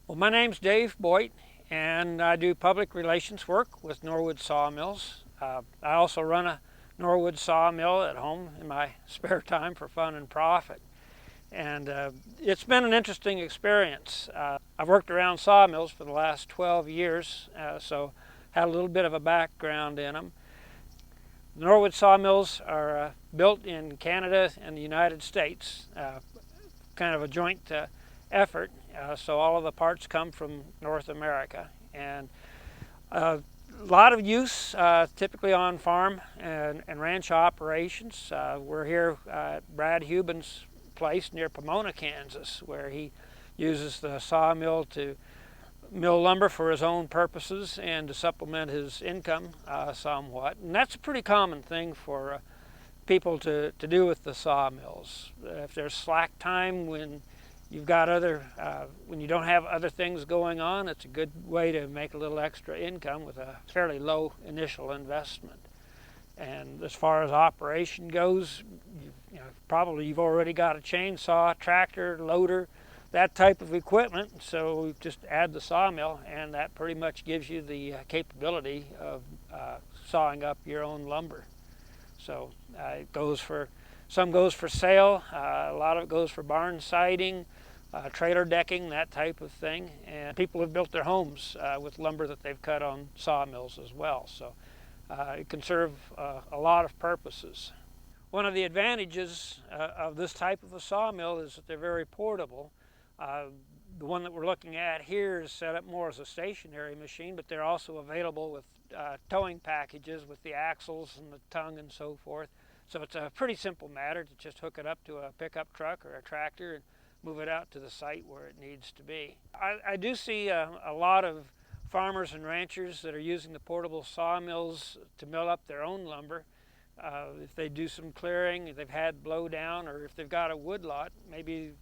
Well, my name's Dave Boyd, and I do public relations work with Norwood Sawmills. I also run a Norwood sawmill at home in my spare time for fun and profit. And it's been an interesting experience. I've worked around sawmills for the last 12 years, so had a little bit of a background in them. The Norwood sawmills are built in Canada and the United States, kind of a joint effort. So all of the parts come from North America, and a lot of use typically on farm and ranch operations. We're here at Brad Huben's place near Pomona, Kansas, where he uses the sawmill to mill lumber for his own purposes and to supplement his income somewhat. And that's a pretty common thing for people to do with the sawmills. If there's slack time when you've got when you don't have other things going on, it's a good way to make a little extra income with a fairly low initial investment. And as far as operation goes, probably you've already got a chainsaw, tractor, loader, that type of equipment, so just add the sawmill, and that pretty much gives you the capability of sawing up your own lumber. So some goes for sale, a lot of it goes for barn siding, trailer decking, that type of thing. And people have built their homes with lumber that they've cut on sawmills as well. So it can serve a lot of purposes. One of the advantages of this type of a sawmill is that they're very portable. The one that we're looking at here is set up more as a stationary machine, but they're also available with towing packages with the axles and the tongue and so forth. So it's a pretty simple matter to just hook it up to a pickup truck or a tractor and move it out to the site where it needs to be. I do see a lot of farmers and ranchers that are using the portable sawmills to mill up their own lumber. If they do some clearing, if they've had blowdown, or if they've got a wood lot, maybe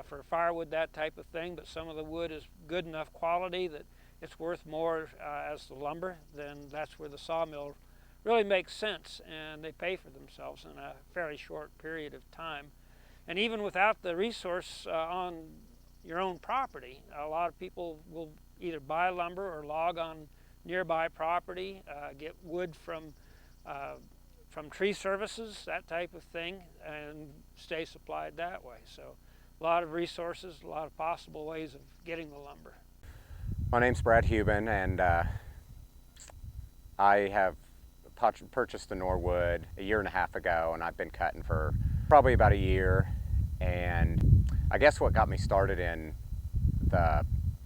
for firewood, that type of thing, but some of the wood is good enough quality that it's worth more as the lumber, then that's where the sawmill really makes sense, and they pay for themselves in a fairly short period of time. And even without the resource on your own property, a lot of people will either buy lumber or log on nearby property, get wood from tree services, that type of thing, and stay supplied that way. So a lot of resources, a lot of possible ways of getting the lumber. My name's Brad Huben, and I have purchased the Norwood a year and a half ago, and I've been cutting for probably about a year. And I guess what got me started in the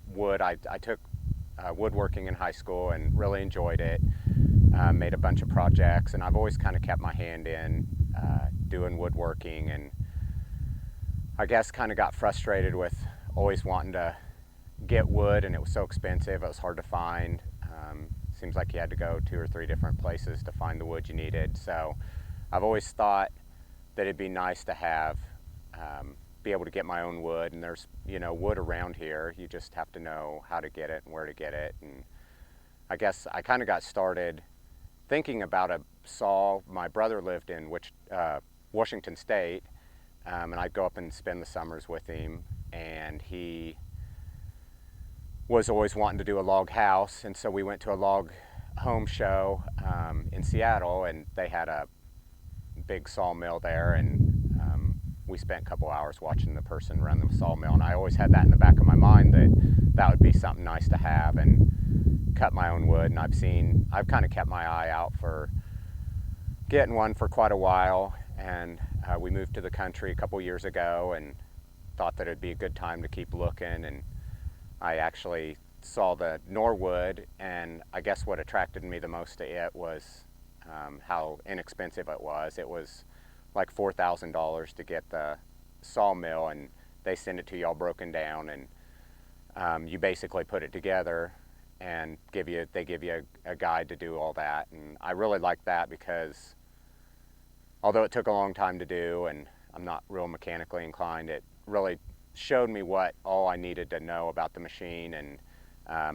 wood, I took woodworking in high school and really enjoyed it. Made a bunch of projects, and I've always kind of kept my hand in doing woodworking, and I guess kind of got frustrated with always wanting to get wood, and it was so expensive, it was hard to find. Seems like you had to go 2 or 3 different places to find the wood you needed. So I've always thought that it'd be nice to have be able to get my own wood, and there's wood around here. You just have to know how to get it and where to get it. And I guess I kind of got started thinking about a saw. My brother lived in Washington State, and I'd go up and spend the summers with him, and he was always wanting to do a log house, and so we went to a log home show in Seattle, and they had a big sawmill there, and we spent a couple hours watching the person run the sawmill, and I always had that in the back of my mind that would be something nice to have and cut my own wood. And I've kind of kept my eye out for getting one for quite a while, and we moved to the country a couple years ago and thought that it'd be a good time to keep looking. And I actually saw the Norwood, and I guess what attracted me the most to it was how inexpensive it was. It was like $4,000 to get the sawmill, and they send it to you all broken down, and you basically put it together and they give you a guide to do all that. And I really liked that because although it took a long time to do and I'm not real mechanically inclined, it really showed me what all I needed to know about the machine. And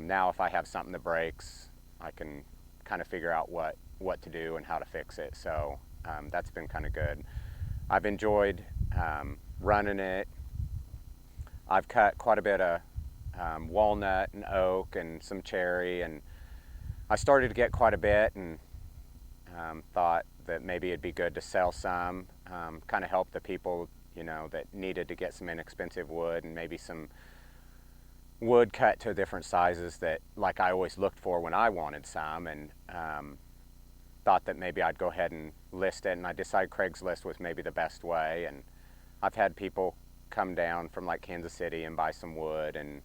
now if I have something that breaks, I can kind of figure out what to do and how to fix it. So that's been kind of good. I've enjoyed running it. I've cut quite a bit of walnut and oak and some cherry, and I started to get quite a bit, and thought that maybe it'd be good to sell some, kind of help the people, you know, that needed to get some inexpensive wood and maybe some wood cut to different sizes that, like, I always looked for when I wanted some, and thought that maybe I'd go ahead and list it, and I decided Craigslist was maybe the best way. And I've had people come down from like Kansas City and buy some wood, and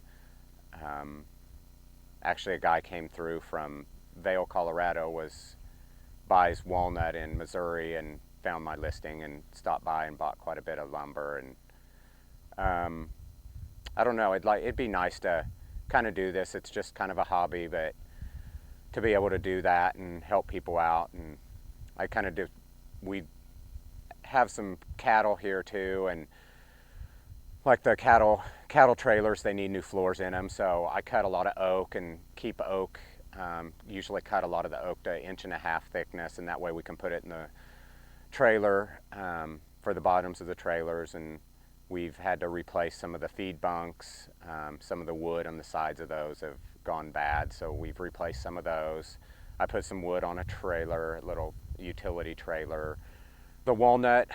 actually a guy came through from Vail, Colorado, buys walnut in Missouri, and found my listing and stopped by and bought quite a bit of lumber. And I don't know, it'd be nice to kind of do this. It's just kind of a hobby, but to be able to do that and help people out. And I kind of do, we have some cattle here too, and like the cattle trailers, they need new floors in them, so I cut a lot of oak and keep oak. Usually cut a lot of the oak to 1.5 inch thickness, and that way we can put it in the trailer for the bottoms of the trailers. And we've had to replace some of the feed bunks. Some of the wood on the sides of those have gone bad, so we've replaced some of those. I put some wood on a trailer, a little utility trailer. The walnut,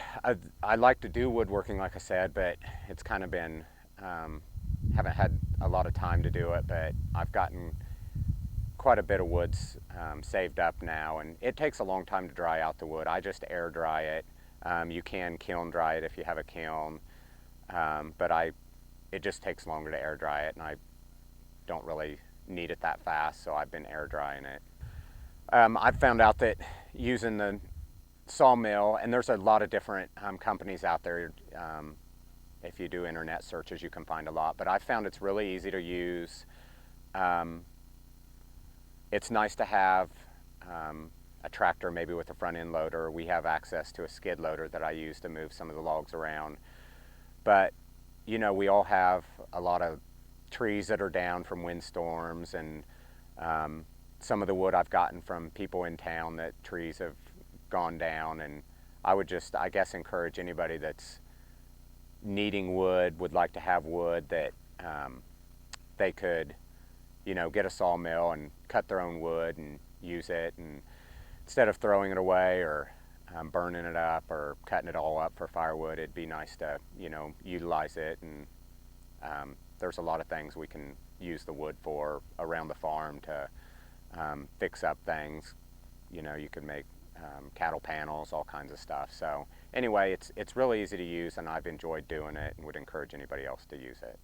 I like to do woodworking, like I said, but it's kind of been, haven't had a lot of time to do it, but I've gotten quite a bit of woods saved up now, and it takes a long time to dry out the wood. I just air dry it. You can kiln dry it if you have a kiln, but it just takes longer to air dry it, and I don't really need it that fast, so I've been air drying it. I've found out that using the sawmill, and there's a lot of different companies out there. If you do internet searches, you can find a lot, but I found it's really easy to use. It's nice to have a tractor maybe with a front end loader. We have access to a skid loader that I use to move some of the logs around. But, you know, we all have a lot of trees that are down from windstorms, and some of the wood I've gotten from people in town that trees have gone down. And I would just, I guess, encourage anybody that's needing wood, would like to have wood, that they could, you know, get a sawmill and cut their own wood and use it, and instead of throwing it away or burning it up or cutting it all up for firewood, it'd be nice to, you know, utilize it. And there's a lot of things we can use the wood for around the farm to fix up things. You know, you can make cattle panels, all kinds of stuff. So anyway, it's really easy to use, and I've enjoyed doing it and would encourage anybody else to use it.